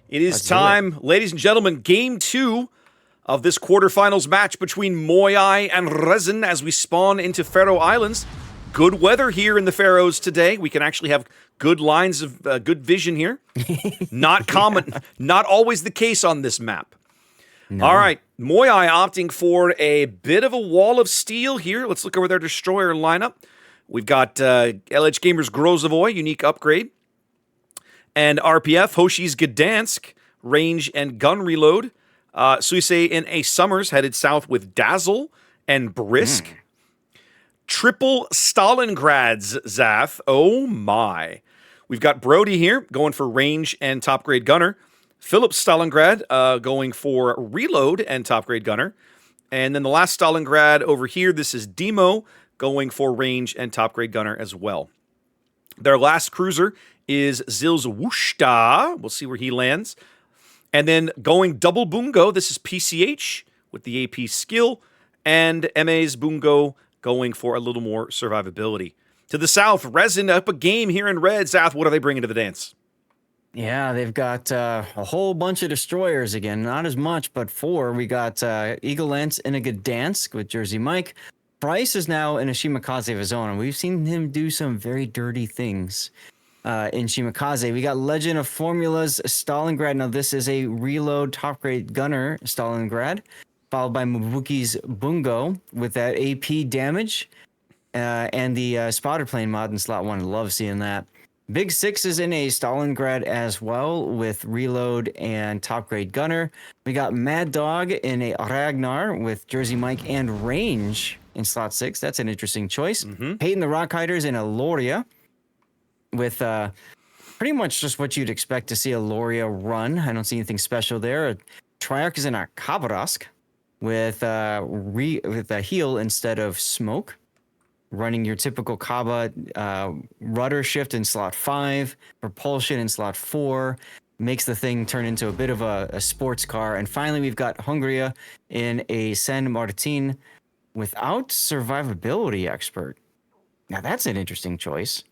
It is time, ladies and gentlemen, game 2 of this quarterfinals match between MOYAI and RESIN as we spawn into Faroe Islands. Good weather here in the Faroes today. We can actually have good lines of good vision here. Not common, not always the case on this map. No. All right, MOYAI opting for a bit of a wall of steel here. Let's look over their destroyer lineup. We've got LH Gamers Grozavoy, unique upgrade. And RPF, Hoshi's Gdansk, range and gun reload. Suisei in A Summers headed south with Dazzle and Brisk. Triple Stalingrad's Zath. Oh my. We've got Brody here going for range and top grade gunner. Philip Stalingrad going for reload and top grade gunner. And then the last Stalingrad over here, this is Demo going for range and top grade gunner as well. Their last cruiser is Zil's Wushta. We'll see where he lands. And then going double Bungo, this is PCH with the AP skill. And MA's Bungo going for a little more survivability. To the south, RESIN up a game here in red. Zath, what are they bringing to the dance? Yeah, they've got a whole bunch of destroyers again. Not as much, but 4. We got Eagle Lance in a Gdansk with Jersey Mike. Price is now in a Shimakaze of his own, and we've seen him do some very dirty things in Shimakaze. We got Legend of Formulas Stalingrad. Now, this is a reload top grade gunner Stalingrad, followed by Mabuki's Bungo with that AP damage and the spotter plane mod in slot 1. Love seeing that. Big Six is in a Stalingrad as well with reload and top grade gunner. We got Mad Dog in a Ragnar with Jersey Mike and range in slot 6. That's an interesting choice. Peyton the Rock Hiders in a Loria with pretty much just what you'd expect to see a Loria run. I don't see anything special there. Triarch is in a Khabarovsk with a heal instead of smoke. Running your typical Kaba rudder shift in slot 5, propulsion in slot 4, makes the thing turn into a bit of a sports car. And finally, we've got Hungria in a San Martin without survivability expert. Now, that's an interesting choice.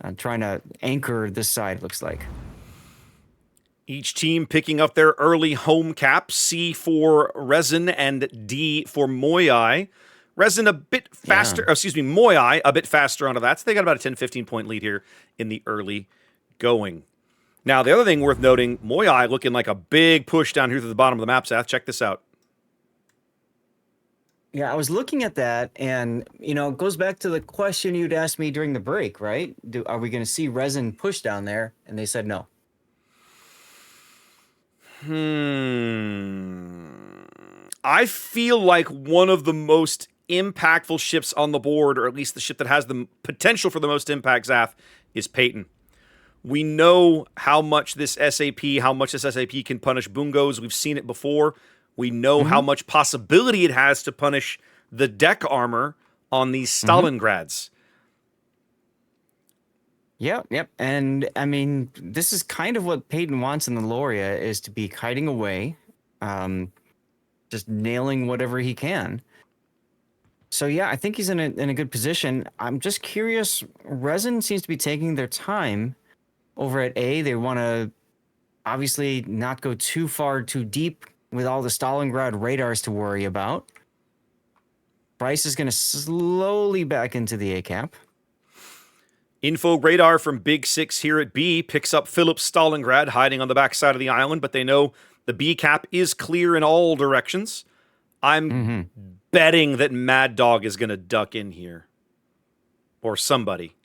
I'm trying to anchor this side, looks like. Each team picking up their early home cap, C for RESIN and D for MOYAI. RESIN a bit faster, MOYAI a bit faster onto that. So they got about a 10-15 point lead here in the early going. Now, the other thing worth noting, MOYAI looking like a big push down here to the bottom of the map, Seth. Check this out. Yeah, I was looking at that, and, you know, it goes back to the question you'd asked me during the break, right? Are we going to see RESIN push down there? And they said no. I feel like one of the most impactful ships on the board, or at least the ship that has the potential for the most impact, Zath, is Peyton. We know how much this SAP can punish Bungos. We've seen it before. We know how much possibility it has to punish the deck armor on these Stalingrads. Yep. And, I mean, this is kind of what Peyton wants in the Loria, is to be kiting away, just nailing whatever he can. So, yeah, I think he's in a good position. I'm just curious. RESIN seems to be taking their time over at A. They want to obviously not go too far, too deep with all the Stalingrad radars to worry about. Bryce is going to slowly back into the A cap. Info radar from Big Six here at B picks up Philip Stalingrad hiding on the backside of the island, but they know the B cap is clear in all directions. I'm betting that Mad Dog is going to duck in here. Or somebody.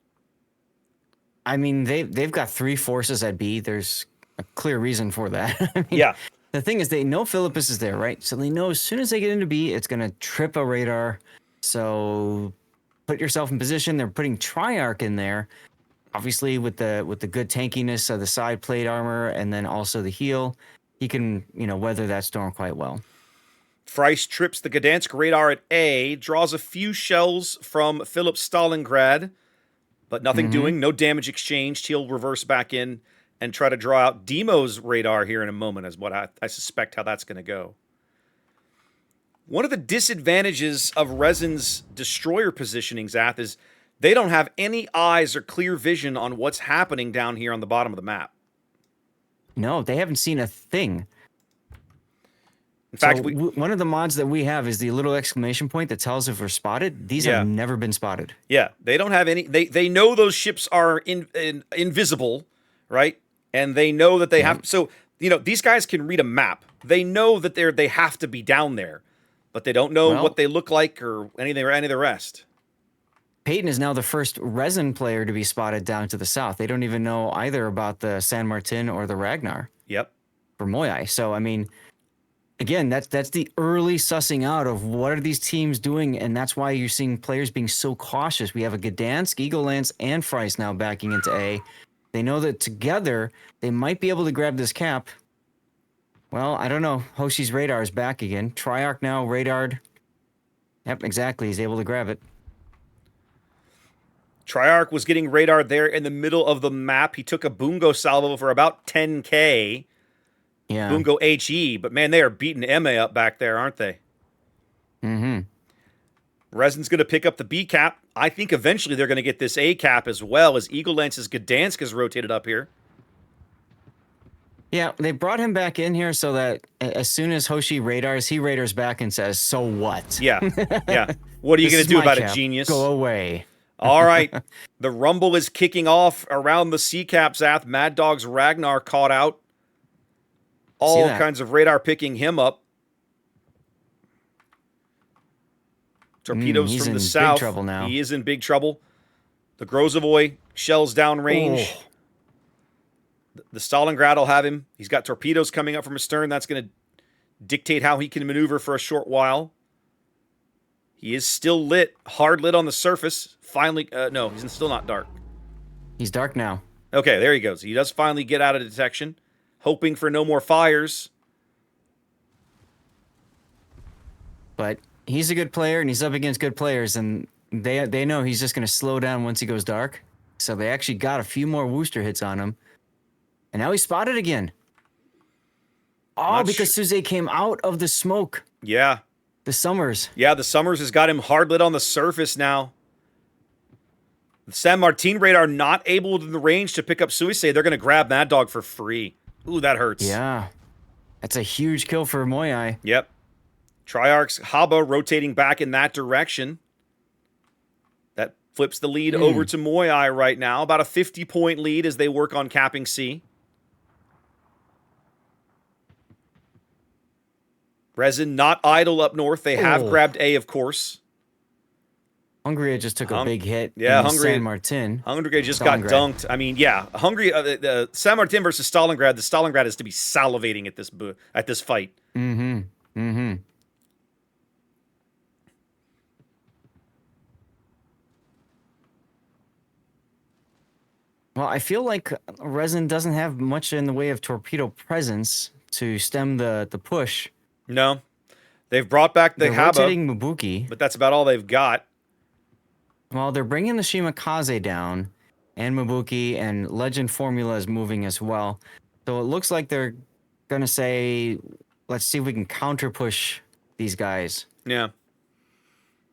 I mean, they've got 3 forces at B. There's a clear reason for that. I mean, yeah. The thing is, they know Philippus is there, right? So they know as soon as they get into B, it's going to trip a radar. So put yourself in position. They're putting Triarch in there, obviously with the good tankiness of the side plate armor and then also the heal. He can, weather that storm quite well. Freiss trips the Gdansk radar at A, draws a few shells from Philip Stalingrad, but nothing doing, no damage exchanged. He'll reverse back in and try to draw out Demo's radar here in a moment, is what I suspect how that's going to go. One of the disadvantages of RESIN's destroyer positioning, Zath, is they don't have any eyes or clear vision on what's happening down here on the bottom of the map. No, they haven't seen a thing. In fact, One of the mods that we have is the little exclamation point that tells if we're spotted. These have never been spotted. Yeah, they don't have any. They know those ships are invisible, right? And they know that they have. So these guys can read a map. They know that they have to be down there, but they don't know what they look like or any of the rest. Peyton is now the first resin player to be spotted down to the south. They don't even know either about the San Martin or the Ragnar. Yep. For MOYAI. So I mean, again, that's the early sussing out of what are these teams doing, and that's why you're seeing players being so cautious. We have a Gdansk, Eagle Lance, and Fries now backing into A. They know that together they might be able to grab this cap. Well, I don't know. Hoshi's radar is back again. Triarch now radared. Yep, exactly. He's able to grab it. Triarch was getting radar there in the middle of the map. He took a Bungo salvo for about 10K. Yeah. Bungo HE, but man, they are beating MA up back there, aren't they? Mm-hmm. Resin's going to pick up the B cap. I think eventually they're going to get this A cap as well, as Eagle Lance's Gdansk is rotated up here. Yeah, they brought him back in here so that as soon as Hoshi radars, he radars back and says, "So what?" Yeah, yeah. What are you going to do about it, genius? Go away. All right. The rumble is kicking off around the C cap, Zath. Mad Dog's Ragnar caught out. All kinds of radar picking him up. Torpedoes from the south. Big trouble now. He is in big trouble. The Grozovoy shells down range. Oh. The Stalingrad will have him. He's got torpedoes coming up from astern. That's going to dictate how he can maneuver for a short while. He is still lit, hard lit on the surface. Finally, no, he's still not dark. He's dark now. Okay, there he goes. He does finally get out of detection, hoping for no more fires. But he's a good player, and he's up against good players, and they know he's just going to slow down once he goes dark. So they actually got a few more Wooster hits on him. And now he's spotted again. Oh, because Suze came out of the smoke. Yeah. The Summers. Yeah, the Summers has got him hard lit on the surface now. The San Martin radar not able in the range to pick up Suisse. They're going to grab Mad Dog for free. Ooh, that hurts. Yeah. That's a huge kill for MOYAI. Yep. Triarch's Haba rotating back in that direction. That flips the lead over to MOYAI right now. About a 50-point lead as they work on capping C. Resin not idle up north. They have grabbed A, of course. Hungary just took a big hit. Yeah, in San Martin. Hungary just got dunked. I mean, yeah, Hungary. San Martin versus Stalingrad. The Stalingrad is to be salivating at this fight. Mm-hmm. Mm-hmm. Well, I feel like Resin doesn't have much in the way of torpedo presence to stem the push. No. They've brought back the Haba, rotating Mabuki, but that's about all they've got. Well, they're bringing the Shimakaze down, and Mabuki, and Legend Formula is moving as well. So it looks like they're going to say, let's see if we can counter-push these guys. Yeah.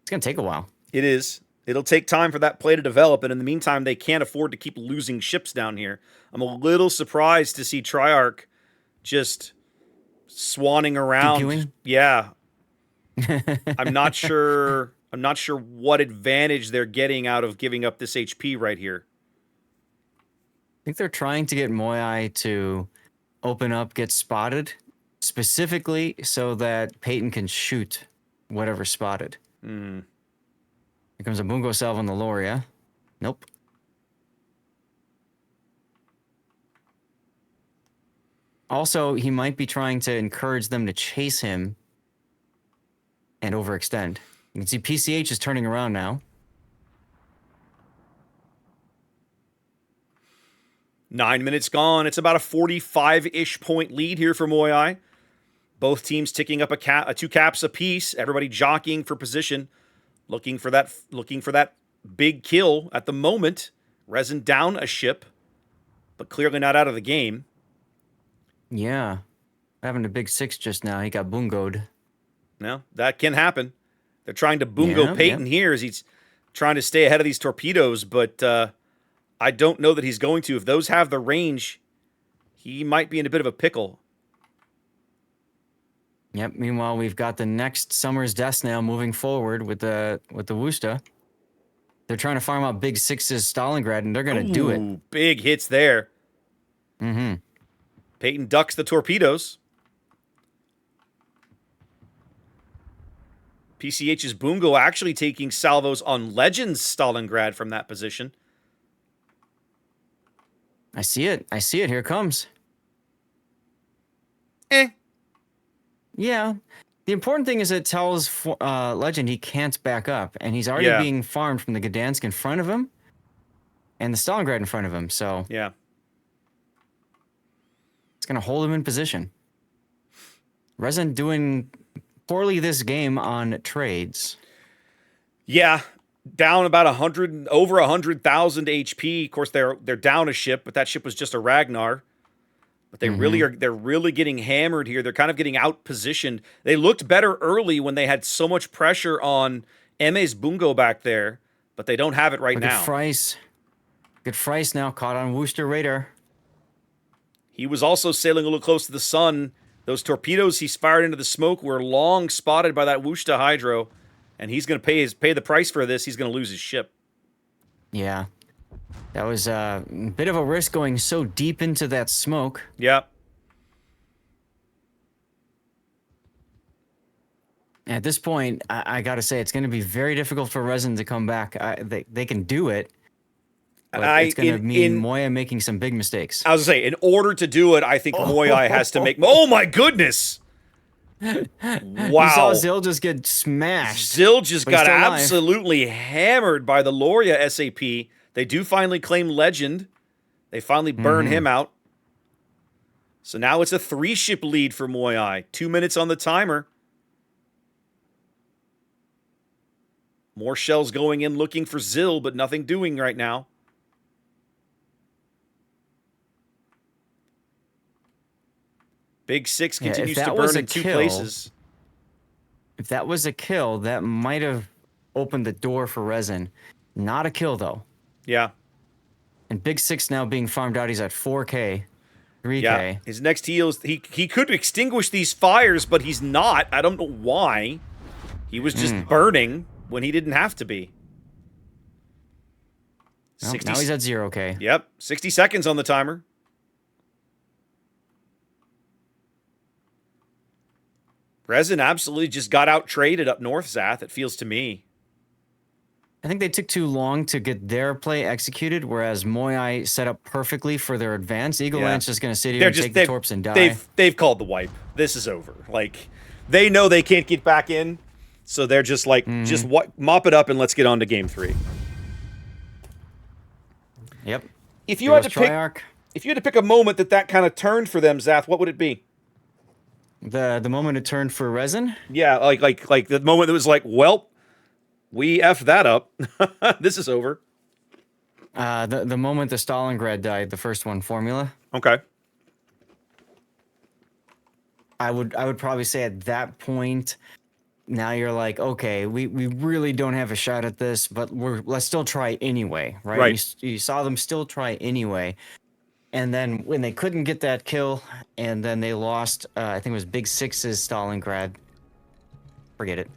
It's going to take a while. It is. It'll take time for that play to develop, and in the meantime, they can't afford to keep losing ships down here. I'm a little surprised to see Triarch just swanning around. DQing? Yeah. I'm not sure what advantage they're getting out of giving up this HP right here. I think they're trying to get MOYAI to open up, get spotted, specifically so that Peyton can shoot whatever's spotted. Mm. Here comes a Bungo Salve on the Loria. Nope. Also, he might be trying to encourage them to chase him and overextend. You can see PCH is turning around now. 9 minutes gone. It's about a 45-ish point lead here for MOYAI. Both teams ticking up a 2 caps apiece. Everybody jockeying for position, looking for that big kill at the moment. Resin down a ship, but clearly not out of the game. Yeah. Having a big 6 just now. He got bungoed. No, that can happen. They're trying to bungo Peyton here as he's trying to stay ahead of these torpedoes, but I don't know that he's going to. If those have the range, He might be in a bit of a pickle. Yep. Meanwhile, we've got the next Summer's Death Snail moving forward with the Wusta. They're trying to farm out Big Six's Stalingrad, and they're going to do it. Ooh, big hits there. Mm-hmm. Peyton ducks the torpedoes. PCH's Bungo actually taking salvos on Legend's Stalingrad from that position. I see it. I see it. Here it comes. Yeah. The important thing is it tells Legend he can't back up, and he's already being farmed from the Gdansk in front of him and the Stalingrad in front of him, so yeah. It's going to hold him in position. RESIN doing poorly this game on trades. Yeah, down about 100, over 100,000 HP. Of course, they're down a ship, but that ship was just a Ragnar. But they they're really getting hammered here. They're kind of getting out positioned. They looked better early when they had so much pressure on Eme's Bungo back there, but they don't have it right now. Good Frice now caught on Worcester radar. He was also sailing a little close to the sun. Those torpedoes he's fired into the smoke were long spotted by that Worcester Hydro, and he's going to pay the price for this. He's going to lose his ship. Yeah. That was a bit of a risk going so deep into that smoke. Yeah. At this point, I got to say, it's going to be very difficult for RESIN to come back. They can do it, but it's going to mean MOYAI making some big mistakes. I was going to say, in order to do it, I think MOYAI has to make... Oh, my goodness! Wow. You saw Zill just get smashed. Zill just got absolutely hammered by the Loria SAP. They do finally claim Legend. They finally burn him out. So now it's a 3-ship lead for MOYAI. 2 minutes on the timer. More shells going in looking for Zill, but nothing doing right now. Big Six continues to burn in 2 places. If that was a kill, that might have opened the door for RESIN. Not a kill, though. Yeah. And Big Six now being farmed out. He's at 4K, 3K. Yeah. His next heal is... He could extinguish these fires, but he's not. I don't know why. He was just burning when he didn't have to be. Well, now he's at 0K. Yep. 60 seconds on the timer. RESIN absolutely just got out-traded up north, Zath, it feels to me. I think they took too long to get their play executed, whereas MOYAI set up perfectly for their advance. Eagle Lance just going to sit here and take the torps and die. They've called the wipe. This is over. Like, they know they can't get back in, so they're just like, just mop it up and let's get on to game 3. Yep. If you had to pick a moment that kind of turned for them, Zath, what would it be? The moment it turned for RESIN? Yeah, like the moment that was like, well, we effed that up. This is over. The moment the Stalingrad died, the first one, Formula. Okay. I would probably say at that point, now you're like, okay, we really don't have a shot at this, but let's still try anyway, right? Right. You saw them still try anyway. And then when they couldn't get that kill, and then they lost, I think it was Big Six's Stalingrad. Forget it.